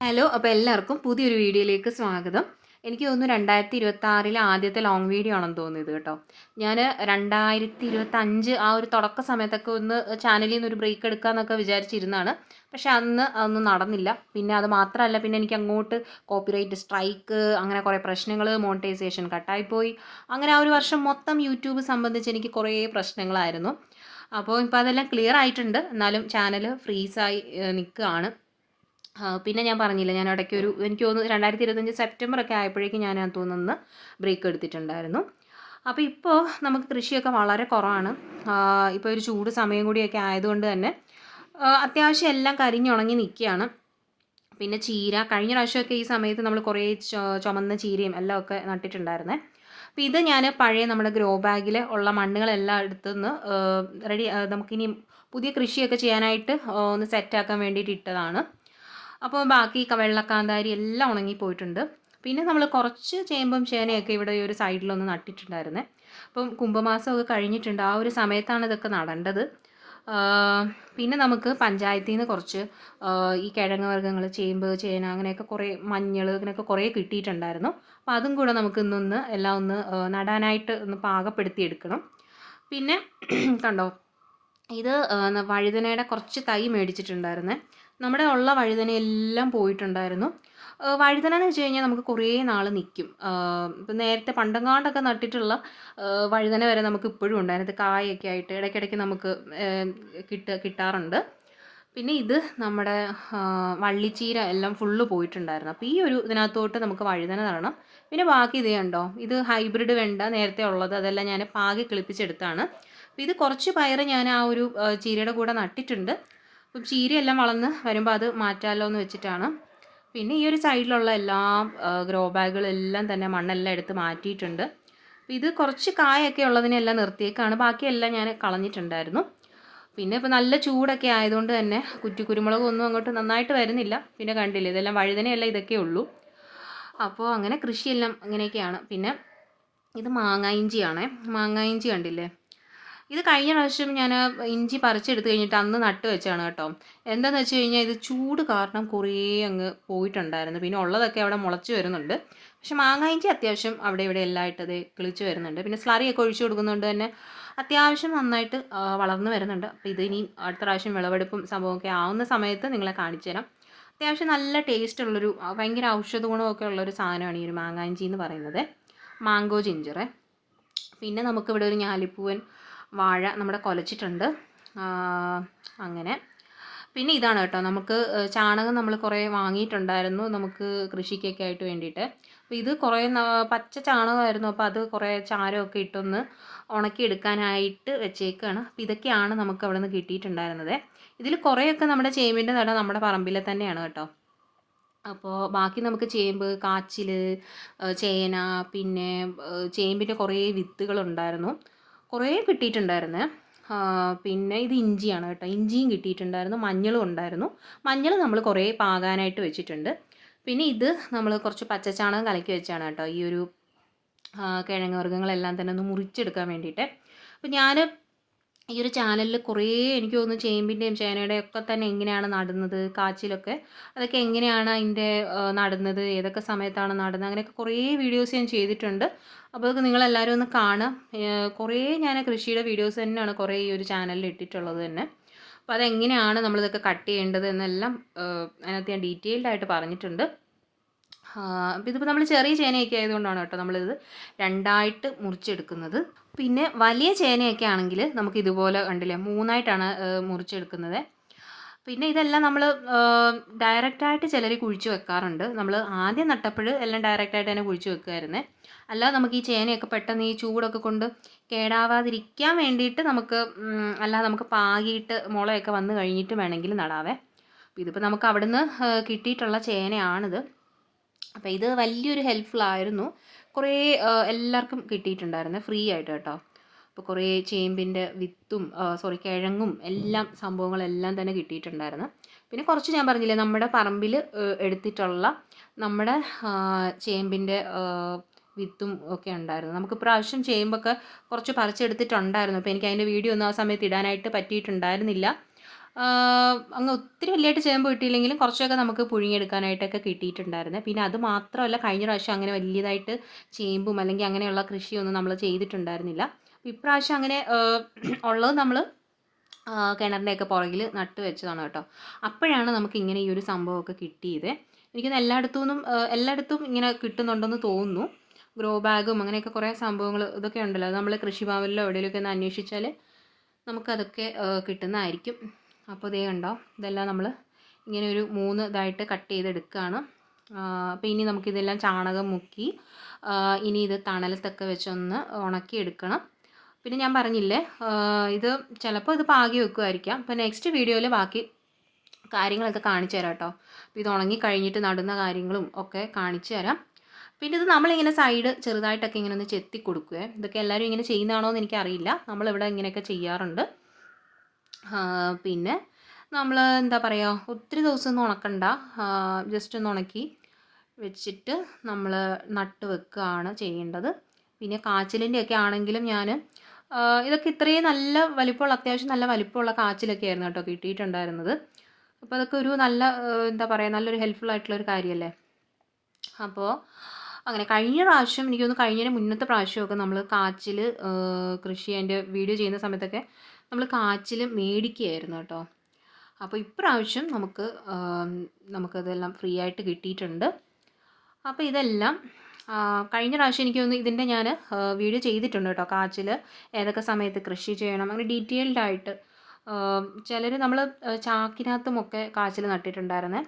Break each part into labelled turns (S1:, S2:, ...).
S1: Hello. അപ്പോൾ എല്ലാവർക്കും പുതിയൊരു വീഡിയോയിലേക്ക് സ്വാഗതം. എനിക്ക് തോന്നുന്നു 2026 ആദ്യത്തെ ലോങ് വീഡിയോ ആണെന്ന് തോന്നിയത് കേട്ടോ. ഞാൻ 2025 ആ ഒരു തുടക്ക സമയത്തൊക്കെ ഒന്ന് ചാനലിൽ നിന്ന് ഒരു ബ്രേക്ക് എടുക്കാമെന്നൊക്കെ വിചാരിച്ചിരുന്നതാണ്. പക്ഷേ അതൊന്നും നടന്നില്ല. പിന്നെ അത് മാത്രമല്ല, പിന്നെ എനിക്ക് അങ്ങോട്ട് കോപ്പിറൈറ്റ് സ്ട്രൈക്ക്, അങ്ങനെ കുറേ പ്രശ്നങ്ങൾ, മോണിറ്റൈസേഷൻ കട്ടായിപ്പോയി. അങ്ങനെ ആ ഒരു വർഷം മൊത്തം യൂട്യൂബ് സംബന്ധിച്ച് എനിക്ക് കുറേ പ്രശ്നങ്ങളായിരുന്നു. അപ്പോൾ ഇപ്പോൾ അതെല്ലാം ക്ലിയർ ആയിട്ടുണ്ട്. എന്നാലും ചാനൽ ഫ്രീസായി നിൽക്കുകയാണ്. പിന്നെ ഞാൻ പറഞ്ഞില്ല, ഞാൻ ഇടയ്ക്കൊരു എനിക്ക് തോന്നുന്നു 2025 സെപ്റ്റംബർ ഒക്കെ ആയപ്പോഴേക്കും ഞാൻ തോന്നുന്നു ബ്രേക്ക് എടുത്തിട്ടുണ്ടായിരുന്നു. അപ്പോൾ ഇപ്പോൾ നമുക്ക് കൃഷിയൊക്കെ വളരെ കുറവാണ്. ഇപ്പോൾ ഒരു ചൂട് സമയം കൂടിയൊക്കെ ആയതുകൊണ്ട് തന്നെ അത്യാവശ്യം എല്ലാം കരിഞ്ഞുണങ്ങി നിൽക്കുകയാണ്. പിന്നെ ചീര കഴിഞ്ഞ പ്രാവശ്യമൊക്കെ ഈ സമയത്ത് നമ്മൾ കുറേ ചുമന്ന ചീരയും എല്ലാം ഒക്കെ നട്ടിട്ടുണ്ടായിരുന്നേ. അപ്പോൾ ഇത് ഞാൻ പഴയ നമ്മുടെ ഗ്രോ ബാഗിൽ ഉള്ള മണ്ണുകളെല്ലാം എടുത്തുനിന്ന് റെഡി നമുക്കിനി പുതിയ കൃഷിയൊക്കെ ചെയ്യാനായിട്ട് ഒന്ന് സെറ്റാക്കാൻ വേണ്ടിയിട്ട് ഇട്ടതാണ്. അപ്പോൾ ബാക്കി വെള്ളക്കാന്താരി എല്ലാം ഉണങ്ങിപ്പോയിട്ടുണ്ട്. പിന്നെ നമ്മൾ കുറച്ച് ചേമ്പും ചേനയൊക്കെ ഇവിടെ ഈ ഒരു സൈഡിലൊന്ന് നട്ടിട്ടുണ്ടായിരുന്നേ. അപ്പം കുംഭമാസമൊക്കെ കഴിഞ്ഞിട്ടുണ്ട്. ആ ഒരു സമയത്താണ് ഇതൊക്കെ നടേണ്ടത്. പിന്നെ നമുക്ക് പഞ്ചായത്തിൽ നിന്ന് കുറച്ച് ഈ കിഴങ്ങ് വർഗ്ഗങ്ങൾ, ചേമ്പ്, ചേന, അങ്ങനെയൊക്കെ കുറേ മഞ്ഞൾ, ഇങ്ങനെയൊക്കെ കുറേ കിട്ടിയിട്ടുണ്ടായിരുന്നു. അപ്പോൾ അതും കൂടെ നമുക്ക് ഇന്നൊന്ന് എല്ലാം ഒന്ന് നടാനായിട്ട് ഒന്ന് പാകപ്പെടുത്തി എടുക്കണം. പിന്നെ കണ്ടോ, ഇത് വഴുതനയുടെ കുറച്ച് തൈ മേടിച്ചിട്ടുണ്ടായിരുന്നേ. നമ്മുടെ ഉള്ള വഴുതനയെല്ലാം പോയിട്ടുണ്ടായിരുന്നു. വഴുതന എന്ന് വെച്ച് കഴിഞ്ഞാൽ നമുക്ക് കുറേ നാൾ നിൽക്കും. ഇപ്പം നേരത്തെ പണ്ടെങ്ങാണ്ടൊക്കെ നട്ടിട്ടുള്ള വഴുതന വരെ നമുക്ക് ഇപ്പോഴും ഉണ്ടായിരുന്നു. കായൊക്കെ ആയിട്ട് ഇടയ്ക്കിടയ്ക്ക് നമുക്ക് കിട്ടാറുണ്ട്. പിന്നെ ഇത് നമ്മുടെ വള്ളിച്ചീര എല്ലാം ഫുള്ള് പോയിട്ടുണ്ടായിരുന്നു. അപ്പോൾ ഈ ഒരു ഇതിനകത്തോട്ട് നമുക്ക് വഴുതന നടണം. പിന്നെ ബാക്കി ഇത് കണ്ടോ, ഇത് ഹൈബ്രിഡ് വെണ്ട നേരത്തെ ഉള്ളത്, അതെല്ലാം ഞാൻ പാകി കിളിപ്പിച്ചെടുത്താണ്. അപ്പോൾ ഇത് കുറച്ച് പയർ ഞാൻ ആ ഒരു ചീരയുടെ കൂടെ നട്ടിട്ടുണ്ട്. അപ്പം ചീരയെല്ലാം വളർന്ന് വരുമ്പോൾ അത് മാറ്റാമല്ലോ എന്ന് വെച്ചിട്ടാണ്. പിന്നെ ഈ ഒരു സൈഡിലുള്ള എല്ലാ ഗ്രോ ബാഗുകളെല്ലാം തന്നെ മണ്ണെല്ലാം എടുത്ത് മാറ്റിയിട്ടുണ്ട്. അപ്പോൾ ഇത് കുറച്ച് കായൊക്കെ ഉള്ളതിനെല്ലാം നിർത്തിയേക്കാണ്. ബാക്കിയെല്ലാം ഞാൻ കളഞ്ഞിട്ടുണ്ടായിരുന്നു. പിന്നെ ഇപ്പോൾ നല്ല ചൂടൊക്കെ ആയതുകൊണ്ട് തന്നെ കുരുമുളകൊന്നും അങ്ങോട്ട് നന്നായിട്ട് വരുന്നില്ല. പിന്നെ കണ്ടില്ലേ, ഇതെല്ലാം വഴുതനയല്ല, ഇതൊക്കെ ഉള്ളൂ. അപ്പോൾ അങ്ങനെ കൃഷിയെല്ലാം അങ്ങനെയൊക്കെയാണ്. പിന്നെ ഇത് മാങ്ങ ഇഞ്ചിയാണേ. മാങ്ങ ഇഞ്ചി കണ്ടില്ലേ, ഇത് കഴിഞ്ഞ പ്രാവശ്യം ഞാൻ ഇഞ്ചി പറിച്ചെടുത്ത് കഴിഞ്ഞിട്ട് അന്ന് നട്ട് വെച്ചാണ് കേട്ടോ. എന്താണെന്ന് വെച്ച് കഴിഞ്ഞാൽ ഇത് ചൂട് കാരണം കുറേ അങ്ങ് പോയിട്ടുണ്ടായിരുന്നു. പിന്നെ ഉള്ളതൊക്കെ അവിടെ മുളച്ച് വരുന്നുണ്ട്. പക്ഷെ മാങ്ങ ഇഞ്ചി അത്യാവശ്യം അവിടെ ഇവിടെ എല്ലായിട്ട് അത് കിളിച്ച് വരുന്നുണ്ട്. പിന്നെ സ്ലറിയൊക്കെ ഒഴിച്ചു കൊടുക്കുന്നതുകൊണ്ട് തന്നെ അത്യാവശ്യം നന്നായിട്ട് വളർന്നു വരുന്നുണ്ട്. അപ്പോൾ ഇത് ഇനി അടുത്ത പ്രാവശ്യം വിളവെടുപ്പും സംഭവമൊക്കെ ആവുന്ന സമയത്ത് നിങ്ങളെ കാണിച്ചു തരാം. അത്യാവശ്യം നല്ല ടേസ്റ്റ് ഉള്ളൊരു ഭയങ്കര ഔഷധ ഗുണമൊക്കെ ഉള്ളൊരു സാധനമാണ് ഈ ഒരു മാങ്ങ ഇഞ്ചി എന്ന് പറയുന്നത്. Mango ginger. പിന്നെ നമുക്കിവിടെ ഒരു ഞാലിപ്പൂവൻ വാഴ നമ്മുടെ കുലച്ചിട്ടുണ്ട്. അങ്ങനെ പിന്നെ ഇതാണ് കേട്ടോ, നമുക്ക് ചാണകം നമ്മൾ കുറേ വാങ്ങിയിട്ടുണ്ടായിരുന്നു നമുക്ക് കൃഷിക്കൊക്കെ ആയിട്ട് വേണ്ടിയിട്ട്. അപ്പോൾ ഇത് കുറേ പച്ച ചാണകമായിരുന്നു. അപ്പോൾ അത് കുറേ ചാരമൊക്കെ ഇട്ടൊന്ന് ഉണക്കിയെടുക്കാനായിട്ട് വെച്ചേക്കാണ്. അപ്പോൾ ഇതൊക്കെയാണ് നമുക്ക് അവിടെ നിന്ന് കിട്ടിയിട്ടുണ്ടായിരുന്നത്. ഇതിൽ കുറേയൊക്കെ നമ്മുടെ ചേമ്പിൻ്റെ തട നമ്മുടെ പറമ്പിലെ തന്നെയാണ് കേട്ടോ. അപ്പോൾ ബാക്കി നമുക്ക് ചേമ്പ്, കാച്ചിൽ, ചേന, പിന്നെ ചേമ്പിൻ്റെ കുറേ വിത്തുകളുണ്ടായിരുന്നു, കുറേ കിട്ടിയിട്ടുണ്ടായിരുന്നേ. പിന്നെ ഇത് ഇഞ്ചിയാണ് കേട്ടോ, ഇഞ്ചിയും കിട്ടിയിട്ടുണ്ടായിരുന്നു, മഞ്ഞളും ഉണ്ടായിരുന്നു. മഞ്ഞൾ നമ്മൾ കുറേ പാകാനായിട്ട് വെച്ചിട്ടുണ്ട്. പിന്നെ ഇത് നമ്മൾ കുറച്ച് പച്ചച്ചാണകം കലക്കി വെച്ചാണ് കേട്ടോ ഈ ഒരു കിഴങ്ങ് വർഗ്ഗങ്ങളെല്ലാം തന്നെ ഒന്ന് മുറിച്ചെടുക്കാൻ വേണ്ടിയിട്ട്. അപ്പോൾ ഞാൻ ഈ ഒരു ചാനലിൽ കുറേ എനിക്ക് തോന്നുന്നു ചേമ്പിൻ്റെയും ചേനയുടെയും ഒക്കെ തന്നെ എങ്ങനെയാണ് നടുന്നത്, കാച്ചിലൊക്കെ അതൊക്കെ എങ്ങനെയാണ് അതിൻ്റെ നടുന്നത്, ഏതൊക്കെ സമയത്താണ് നടുന്നത്, അങ്ങനെയൊക്കെ കുറേ വീഡിയോസ് ഞാൻ ചെയ്തിട്ടുണ്ട്. അപ്പോൾ അതൊക്കെ നിങ്ങളെല്ലാവരും ഒന്ന് കാണാം. കുറേ ഞാൻ കൃഷിയുടെ വീഡിയോസ് തന്നെയാണ് കുറേ ഈ ഒരു ചാനലിൽ ഇട്ടിട്ടുള്ളത് തന്നെ. അപ്പോൾ അതെങ്ങനെയാണ് നമ്മളിതൊക്കെ കട്ട് ചെയ്യേണ്ടത് എന്നെല്ലാം അതിനകത്ത് ഞാൻ ഡീറ്റെയിൽഡ് ആയിട്ട് പറഞ്ഞിട്ടുണ്ട്. അപ്പോൾ ഇതിപ്പോൾ നമ്മൾ ചെറിയ ചേനയൊക്കെ ആയതുകൊണ്ടാണ് കേട്ടോ നമ്മളിത് രണ്ടായിട്ട് മുറിച്ചെടുക്കുന്നത്. പിന്നെ വലിയ ചേനയൊക്കെ ആണെങ്കിൽ നമുക്ക് ഇതുപോലെ കണ്ടില്ലേ മൂന്നായിട്ടാണ് മുറിച്ചെടുക്കുന്നത്. പിന്നെ ഇതെല്ലാം നമ്മൾ ഡയറക്റ്റായിട്ട് ചിലർ കുഴിച്ച് വെക്കാറുണ്ട്. നമ്മൾ ആദ്യം നട്ടപ്പോൾ എല്ലാം ഡയറക്റ്റായിട്ട് തന്നെ കുഴിച്ച് വെക്കുമായിരുന്നേ. അല്ലാതെ നമുക്ക് ഈ ചേനയൊക്കെ പെട്ടെന്ന് ഈ ചൂടൊക്കെ കൊണ്ട് കേടാവാതിരിക്കാൻ വേണ്ടിയിട്ട് നമുക്ക് അല്ലാതെ നമുക്ക് പാകിയിട്ട് മുളയൊക്കെ വന്ന് കഴിഞ്ഞിട്ട് വേണമെങ്കിൽ നടാവേ. അപ്പോൾ ഇതിപ്പോൾ നമുക്ക് അവിടുന്ന് കിട്ടിയിട്ടുള്ള ചേനയാണിത്. അപ്പോൾ ഇത് വലിയൊരു ഹെൽപ്ഫുൾ ആയിരുന്നു. കുറേ എല്ലാവർക്കും കിട്ടിയിട്ടുണ്ടായിരുന്നു ഫ്രീ ആയിട്ട് കേട്ടോ. അപ്പോൾ കുറേ ചേമ്പിൻ്റെ വിത്തും കിഴങ്ങും എല്ലാം സംഭവങ്ങളെല്ലാം തന്നെ കിട്ടിയിട്ടുണ്ടായിരുന്നു. പിന്നെ കുറച്ച് ഞാൻ പറഞ്ഞില്ലേ നമ്മുടെ പറമ്പിൽ എടുത്തിട്ടുള്ള നമ്മുടെ ചേമ്പിൻ്റെ വിത്തും ഒക്കെ ഉണ്ടായിരുന്നു. നമുക്ക് ഇപ്രാവശ്യം ചേമ്പൊക്കെ കുറച്ച് പറിച്ചെടുത്തിട്ടുണ്ടായിരുന്നു. അപ്പോൾ എനിക്ക് അതിൻ്റെ വീഡിയോ ഒന്നും ആ സമയത്ത് ഇടാനായിട്ട് പറ്റിയിട്ടുണ്ടായിരുന്നില്ല. അങ്ങ് ഒത്തിരി വലിയതായിട്ട് ചേമ്പ് കിട്ടിയില്ലെങ്കിലും കുറച്ചൊക്കെ നമുക്ക് പുഴുങ്ങിയെടുക്കാനായിട്ടൊക്കെ കിട്ടിയിട്ടുണ്ടായിരുന്നു. പിന്നെ അത് മാത്രമല്ല കഴിഞ്ഞ പ്രാവശ്യം അങ്ങനെ വലിയതായിട്ട് ചേമ്പും അല്ലെങ്കിൽ അങ്ങനെയുള്ള കൃഷിയൊന്നും നമ്മൾ ചെയ്തിട്ടുണ്ടായിരുന്നില്ല. ഇപ്രാവശ്യം അങ്ങനെ ഉള്ളത് നമ്മൾ കിണറിൻ്റെയൊക്കെ പുറകിൽ നട്ട് വെച്ചതാണ് കേട്ടോ. അപ്പോഴാണ് നമുക്ക് ഇങ്ങനെ ഈ ഒരു സംഭവമൊക്കെ കിട്ടിയത്. എനിക്കൊന്ന് എല്ലായിടത്തും ഇങ്ങനെ കിട്ടുന്നുണ്ടെന്ന് തോന്നുന്നു. ഗ്രോ ബാഗും അങ്ങനെയൊക്കെ കുറേ സംഭവങ്ങൾ ഇതൊക്കെ ഉണ്ടല്ലോ. അത് നമ്മൾ കൃഷിഭവനിലോ എവിടെയെങ്കിലുമൊക്കെ ഒന്ന് അന്വേഷിച്ചാൽ നമുക്കതൊക്കെ കിട്ടുന്നതായിരിക്കും. അപ്പോൾ ഇതേ കണ്ടോ, ഇതെല്ലാം നമ്മൾ ഇങ്ങനെ ഒരു 3 ഇതായിട്ട് കട്ട് ചെയ്തെടുക്കുകയാണ്. അപ്പോൾ ഇനി നമുക്കിതെല്ലാം ചാണകം മുക്കി ഇനി ഇത് തണലത്തൊക്കെ വെച്ചൊന്ന് ഉണക്കിയെടുക്കണം. പിന്നെ ഞാൻ പറഞ്ഞില്ലേ, ഇത് ചിലപ്പോൾ ഇത് പാകി വെക്കുമായിരിക്കാം. അപ്പോൾ നെക്സ്റ്റ് വീഡിയോയിൽ ബാക്കി കാര്യങ്ങളൊക്കെ കാണിച്ചു തരാം കേട്ടോ. അപ്പോൾ ഇത് ഉണങ്ങി കഴിഞ്ഞിട്ട് നടുന്ന കാര്യങ്ങളും ഒക്കെ കാണിച്ചു തരാം. പിന്നെ ഇത് നമ്മളിങ്ങനെ സൈഡ് ചെറുതായിട്ടൊക്കെ ഇങ്ങനെ ഒന്ന് ചെത്തി കൊടുക്കുക. ഇതൊക്കെ എല്ലാവരും ഇങ്ങനെ ചെയ്യുന്നതാണോ എന്ന് എനിക്കറിയില്ല. നമ്മളിവിടെ ഇങ്ങനെയൊക്കെ ചെയ്യാറുണ്ട്. പിന്നെ നമ്മൾ എന്താ പറയുക, ഒത്തിരി ദിവസമൊന്നും ഉണക്കണ്ട, ജസ്റ്റ് ഒന്ന് ഉണക്കി വെച്ചിട്ട് നമ്മൾ നട്ട് വെക്കുകയാണ് ചെയ്യേണ്ടത്. പിന്നെ കാച്ചിലിൻ്റെയൊക്കെ ആണെങ്കിലും ഞാൻ ഇതൊക്കെ ഇത്രയും നല്ല വലിപ്പമുള്ള, അത്യാവശ്യം നല്ല വലിപ്പമുള്ള കാച്ചിലൊക്കെ ആയിരുന്നു കേട്ടോ കിട്ടിയിട്ടുണ്ടായിരുന്നത്. അപ്പോൾ അതൊക്കെ ഒരു നല്ല എന്താ പറയുക, നല്ലൊരു ഹെൽപ്ഫുൾ ആയിട്ടുള്ളൊരു കാര്യമല്ലേ. അപ്പോൾ അങ്ങനെ കഴിഞ്ഞ പ്രാവശ്യം എനിക്ക് തോന്നുന്നു, കഴിഞ്ഞതിന് മുന്നത്തെ പ്രാവശ്യമൊക്കെ നമ്മൾ കാച്ചിൽ കൃഷി അതിൻ്റെ വീഡിയോ ചെയ്യുന്ന സമയത്തൊക്കെ നമ്മൾ കാച്ചിൽ മേടിക്കുകയായിരുന്നു കേട്ടോ. അപ്പോൾ ഇപ്രാവശ്യം നമുക്കതെല്ലാം ഫ്രീ ആയിട്ട് കിട്ടിയിട്ടുണ്ട്. അപ്പോൾ ഇതെല്ലാം കഴിഞ്ഞ പ്രാവശ്യം എനിക്ക് തോന്നുന്നു ഇതിൻ്റെ ഞാൻ വീഡിയോ ചെയ്തിട്ടുണ്ട് കേട്ടോ. കാച്ചിൽ ഏതൊക്കെ സമയത്ത് കൃഷി ചെയ്യണം അങ്ങനെ ഡീറ്റെയിൽഡ് ആയിട്ട്. ചിലർ നമ്മൾ ചാക്കിനകത്തുമൊക്കെ കാച്ചിൽ നട്ടിട്ടുണ്ടായിരുന്നേ.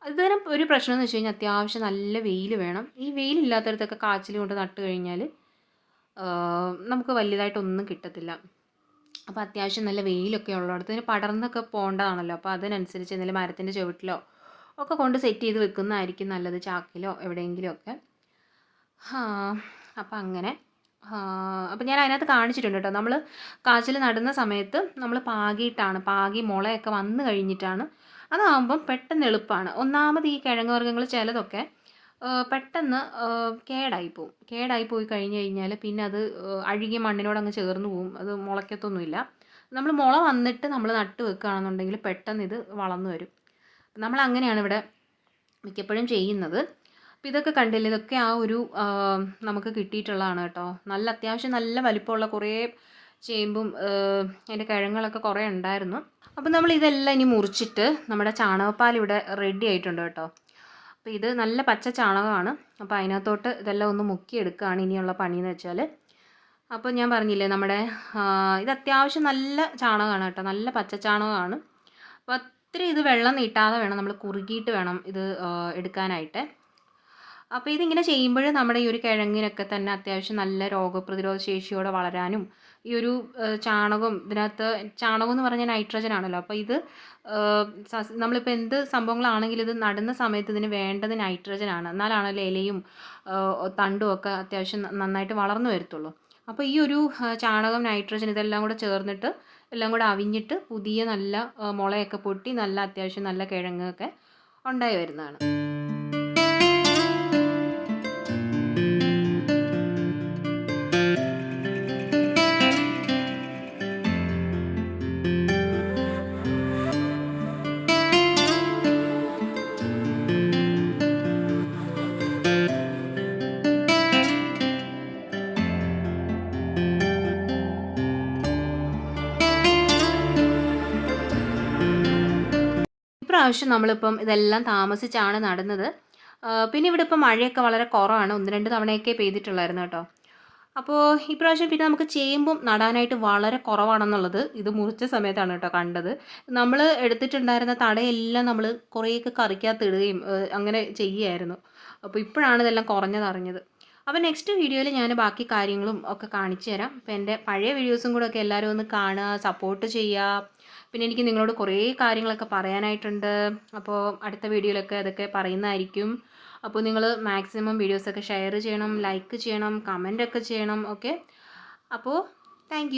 S1: ഇതിന് ഒരു പ്രശ്നം എന്ന് വെച്ച് കഴിഞ്ഞാൽ അത്യാവശ്യം നല്ല വെയിൽ വേണം. ഈ വെയിലില്ലാത്തടത്തൊക്കെ കാച്ചിൽ കൊണ്ട് നട്ട് കഴിഞ്ഞാൽ നമുക്ക് വലിയതായിട്ടൊന്നും കിട്ടത്തില്ല. അപ്പോൾ അത്യാവശ്യം നല്ല വെയിലൊക്കെ ഉള്ളിടത്ത് ഇതിന് പടർന്നൊക്കെ പോകേണ്ടതാണല്ലോ. അപ്പോൾ അതിനനുസരിച്ച് എന്തെങ്കിലും മരത്തിൻ്റെ ചുവട്ടിലോ ഒക്കെ കൊണ്ട് സെറ്റ് ചെയ്ത് വെക്കുന്നതായിരിക്കും നല്ലത്, ചാക്കിലോ എവിടെയെങ്കിലുമൊക്കെ. അപ്പം അങ്ങനെ അപ്പം ഞാൻ അതിനകത്ത് കാണിച്ചിട്ടുണ്ട് കേട്ടോ. നമ്മൾ കാച്ചിൽ നടുന്ന സമയത്ത് നമ്മൾ പാകി മുളയൊക്കെ വന്നു കഴിഞ്ഞിട്ടാണ്. അതാകുമ്പം പെട്ടെന്ന് എളുപ്പമാണ്. ഒന്നാമത് ഈ കിഴങ്ങ് വർഗ്ഗങ്ങൾ ചിലതൊക്കെ പെട്ടെന്ന് കേടായി പോയി കഴിഞ്ഞ് കഴിഞ്ഞാൽ പിന്നെ അത് അഴുകിയ മണ്ണിനോട് അങ്ങ് ചേർന്ന് പോവും, അത് മുളയ്ക്കത്തൊന്നുമില്ല. നമ്മൾ മുള വന്നിട്ട് നമ്മൾ നട്ട് വെക്കുകയാണെന്നുണ്ടെങ്കിൽ പെട്ടെന്ന് ഇത് വളർന്നു വരും. നമ്മൾ അങ്ങനെയാണ് ഇവിടെ മിക്കപ്പോഴും ചെയ്യുന്നത്. അപ്പോൾ ഇതൊക്കെ കണ്ടില്ലേ, ഇതൊക്കെ ആ ഒരു നമുക്ക് കിട്ടിയിട്ടുള്ളതാണ് കേട്ടോ. അത്യാവശ്യം നല്ല വലിപ്പമുള്ള കുറേ ചേമ്പും അതിൻ്റെ കിഴങ്ങുകളൊക്കെ കുറേ ഉണ്ടായിരുന്നു. അപ്പോൾ നമ്മൾ ഇതെല്ലാം ഇനി മുറിച്ചിട്ട് നമ്മുടെ ചാണകപ്പാൽ ഇവിടെ റെഡി ആയിട്ടുണ്ട് കേട്ടോ. അപ്പോൾ ഇത് നല്ല പച്ച ചാണകമാണ്. അപ്പോൾ അതിനകത്തോട്ട് ഇതെല്ലാം ഒന്ന് മുക്കിയെടുക്കുകയാണ് ഇനിയുള്ള പണിയെന്ന് വെച്ചാൽ. അപ്പോൾ ഞാൻ പറഞ്ഞില്ലേ, ഇത് അത്യാവശ്യം നല്ല ചാണകമാണ് കേട്ടോ, നല്ല പച്ച ചാണകമാണ്. അപ്പോൾ ഒത്തിരി ഇത് വെള്ളം നീട്ടാതെ വേണം, നമ്മൾ കുറുകിയിട്ട് വേണം ഇത് എടുക്കാനായിട്ട്. അപ്പോൾ ഇതിങ്ങനെ ചെയ്യുമ്പോൾ നമ്മുടെ ഈ ഒരു കിഴങ്ങിനൊക്കെ തന്നെ അത്യാവശ്യം നല്ല രോഗപ്രതിരോധ ശേഷിയോടെ വളരാനും ഈ ഒരു ഇതിനകത്ത് ചാണകം എന്ന് പറഞ്ഞാൽ നൈട്രജൻ ആണല്ലോ. അപ്പോൾ ഇത് നമ്മളിപ്പോൾ എന്ത് സംഭവങ്ങളാണെങ്കിലും ഇത് നടുന്ന സമയത്ത് ഇതിന് വേണ്ടത് നൈട്രജനാണ്. എന്നാലാണല്ലോ ഇലയും തണ്ടും ഒക്കെ അത്യാവശ്യം നന്നായിട്ട് വളർന്നു വരത്തുള്ളൂ. അപ്പോൾ ഈ ഒരു ചാണകം, നൈട്രജൻ ഇതെല്ലാം കൂടെ ചേർന്നിട്ട് എല്ലാം കൂടെ അവിഞ്ഞിട്ട് പുതിയ നല്ല മുളയൊക്കെ പൊട്ടി നല്ല അത്യാവശ്യം നല്ല കിഴങ്ങൊക്കെ ഉണ്ടായി വരുന്നതാണ്. ഇപ്രാവശ്യം നമ്മളിപ്പം ഇതെല്ലാം താമസിച്ചാണ് നടുന്നത്. പിന്നെ ഇവിടെ ഇപ്പം മഴയൊക്കെ വളരെ കുറവാണ്, 1-2 തവണയൊക്കെ പെയ്തിട്ടുള്ളായിരുന്നു കേട്ടോ. അപ്പോൾ ഇപ്രാവശ്യം പിന്നെ നമുക്ക് ചേമ്പും നടാനായിട്ട് വളരെ കുറവാണെന്നുള്ളത് ഇത് മുറിച്ച സമയത്താണ് കേട്ടോ കണ്ടത്. നമ്മൾ എടുത്തിട്ടുണ്ടായിരുന്ന തടയെല്ലാം നമ്മൾ കുറേയൊക്കെ കറിക്കകത്ത് ഇടുകയും അങ്ങനെ ചെയ്യുമായിരുന്നു. അപ്പോൾ ഇപ്പോഴാണ് ഇതെല്ലാം കുറഞ്ഞതറിഞ്ഞത്. അപ്പോൾ നെക്സ്റ്റ് വീഡിയോയിൽ ഞാൻ ബാക്കി കാര്യങ്ങളും ഒക്കെ കാണിച്ചു തരാം. അപ്പോൾ എൻ്റെ പഴയ വീഡിയോസും കൂടെ ഒക്കെ എല്ലാവരും ഒന്ന് കാണുക, സപ്പോർട്ട് ചെയ്യുക. പിന്നെ എനിക്ക് നിങ്ങളോട് കുറേ കാര്യങ്ങളൊക്കെ പറയാനായിട്ടുണ്ട്. അപ്പോൾ അടുത്ത വീഡിയോയിലൊക്കെ അതൊക്കെ പറയുന്നതായിരിക്കും. അപ്പോൾ നിങ്ങൾ മാക്സിമം വീഡിയോസൊക്കെ ഷെയർ ചെയ്യണം, ലൈക്ക് ചെയ്യണം, കമൻ്റ് ഒക്കെ ചെയ്യണം. ഓക്കെ, അപ്പോൾ താങ്ക്